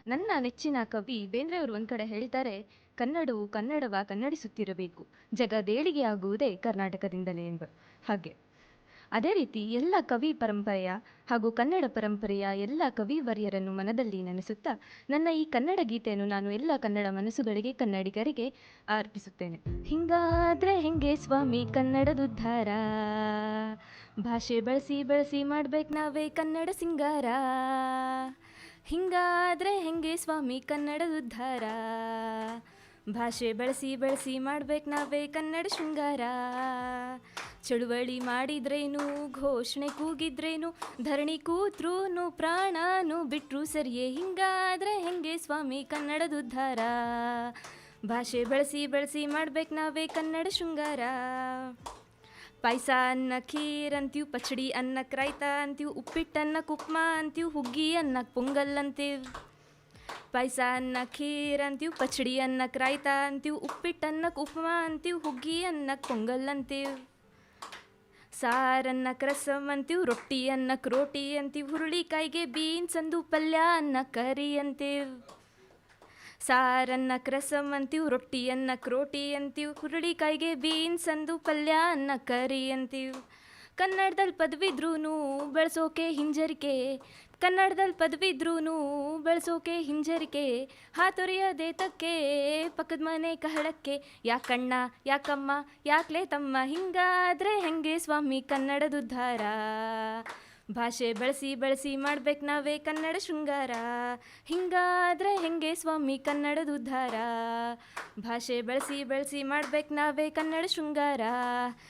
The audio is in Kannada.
ನನ್ನ ನೆಚ್ಚಿನ ಕವಿ ಬೇಂದ್ರೆಯವರು ಒಂದು ಕಡೆ ಹೇಳ್ತಾರೆ, ಕನ್ನಡವು ಕನ್ನಡವ ಕನ್ನಡಿಸುತ್ತಿರಬೇಕು, ಜಗದೇಳಿಗೆ ಆಗುವುದೇ ಕರ್ನಾಟಕದಿಂದಲೇ ಎಂಬ ಹಾಗೆ. ಅದೇ ರೀತಿ ಎಲ್ಲ ಕವಿ ಪರಂಪರೆಯ ಹಾಗೂ ಕನ್ನಡ ಪರಂಪರೆಯ ಎಲ್ಲ ಕವಿವರ್ಯರನ್ನು ಮನದಲ್ಲಿ ನೆನೆಸುತ್ತಾ ನನ್ನ ಈ ಕನ್ನಡ ಗೀತೆಯನ್ನು ನಾನು ಎಲ್ಲ ಕನ್ನಡ ಮನಸ್ಸುಗಳಿಗೆ ಕನ್ನಡಿಗರಿಗೆ ಅರ್ಪಿಸುತ್ತೇನೆ. ಹಿಂಗಾದ್ರೆ ಹೆಂಗೆ ಸ್ವಾಮಿ ಕನ್ನಡದುದ್ಧಾರ, ಭಾಷೆ ಬಳಸಿ ಬಳಸಿ ಮಾಡ್ಬೇಕು ನಾವೇ ಕನ್ನಡ ಸಿಂಗಾರ. ಹಿಂಗಾದ್ರೆ ಹೆಂಗೆ ಸ್ವಾಮಿ ಕನ್ನಡದುದ್ಧಾರ, ಭಾಷೆ ಬಳಸಿ ಬಳಸಿ ಮಾಡ್ಬೇಕು ನಾವೇ ಕನ್ನಡ ಶೃಂಗಾರ. ಚಳುವಳಿ ಮಾಡಿದ್ರೇನು, ಘೋಷಣೆ ಕೂಗಿದ್ರೇನು, ಧರಣಿ ಕೂತ್ರೂ ಪ್ರಾಣನೂ ಬಿಟ್ರು ಸರಿಯೇ. ಹಿಂಗಾದ್ರೆ ಹೆಂಗೆ ಸ್ವಾಮಿ ಕನ್ನಡದುದ್ಧಾರ, ಭಾಷೆ ಬಳಸಿ ಬಳಸಿ ಮಾಡ್ಬೇಕು ನಾವೇ ಕನ್ನಡ ಶೃಂಗಾರ. ಪಾಯಸ ಅನ್ನಕ್ಕೆ ಖೀರ್ ಅಂತೀವ್, ಪಚಡಿ ಅನ್ನಕ್ಕೆ ರಾಯ್ತ ಅಂತೀವ್, ಉಪ್ಪಿಟ್ಟು ಅನ್ನಕ್ಕೆ ಉಪ್ಮಾ ಅಂತೀವ್, ಹುಗ್ಗಿ ಅನ್ನಕ್ಕೆ ಪೊಂಗಲ್ ಅಂತೀವ್. ಪಾಯಸ ಅನ್ನಕ್ಕೆ ಖೀರ್ ಅಂತೀವ್, ಪಚಡಿ ಅನ್ನಕ್ಕೆ ರಾಯ್ತ ಅಂತೀವ್, ಉಪ್ಪಿಟ್ಟು ಅನ್ನಕ್ಕೆ ಉಪ್ಮಾ ಅಂತೀವ್, ಹುಗ್ಗಿ ಅನ್ನಕ್ಕೆ ಪೊಂಗಲ್ ಅಂತೀವ್. ಸಾರು ಅನ್ನಕ್ಕೆ ರಸಮ್ ಅಂತೀವ್, ರೊಟ್ಟಿ ಅನ್ನಕ್ಕೆ ರೋಟಿ ಅಂತೀವ್, ಹುರುಳಿಕಾಯಿಗೆ ಬೀನ್ಸ್ ಅಂದು ಪಲ್ಯ ಅನ್ನಕ್ಕೆ ಕರಿ ಅಂತೀವ್. ಸಾರು ಅನ್ನಕ್ಕೆ ರಸಮ್ ಅಂತೀವ್, ರೊಟ್ಟಿ ಅನ್ನಕ್ಕೆ ರೋಟಿ ಅಂತೀವ್, ಹುರುಳಿಕಾಯಿಗೆ ಬೀನ್ಸ್ ಅಂದು ಪಲ್ಯ ಅನ್ನಕ್ಕೆ ಕರಿ ಅಂತೀವ್. ಕನ್ನಡದಲ್ಲಿ ಪದವಿದ್ರೂ ಬಳಸೋಕೆ ಹಿಂಜರಿಕೆ, ಕನ್ನಡದಲ್ಲಿ ಪದವಿದ್ರೂ ಬಳಸೋಕೆ ಹಿಂಜರಿಕೆ, ಹಾತೊರೆಯದೆ ತಕ್ಕೆ ಪಕ್ಕದ ಮನೆ ಕಹಳಕ್ಕೆ, ಯಾಕಣ್ಣ ಯಾಕಮ್ಮ ಯಾಕ್ಲೆ ತಮ್ಮ. ಹಿಂಗಾದ್ರೆ ಹೆಂಗೆ ಸ್ವಾಮಿ ಕನ್ನಡದುದ್ಧಾರ, ಭಾಷೆ ಬಳಸಿ ಬಳಸಿ ಮಾಡ್ಬೇಕು ನಾವೇ ಕನ್ನಡ ಶೃಂಗಾರ. ಹಿಂಗಾದ್ರೆ ಹೆಂಗೆ ಸ್ವಾಮಿ ಕನ್ನಡದುದ್ಧಾರ, ಭಾಷೆ ಬಳಸಿ ಬಳಸಿ ಮಾಡ್ಬೇಕು ನಾವೇ ಕನ್ನಡ ಶೃಂಗಾರ.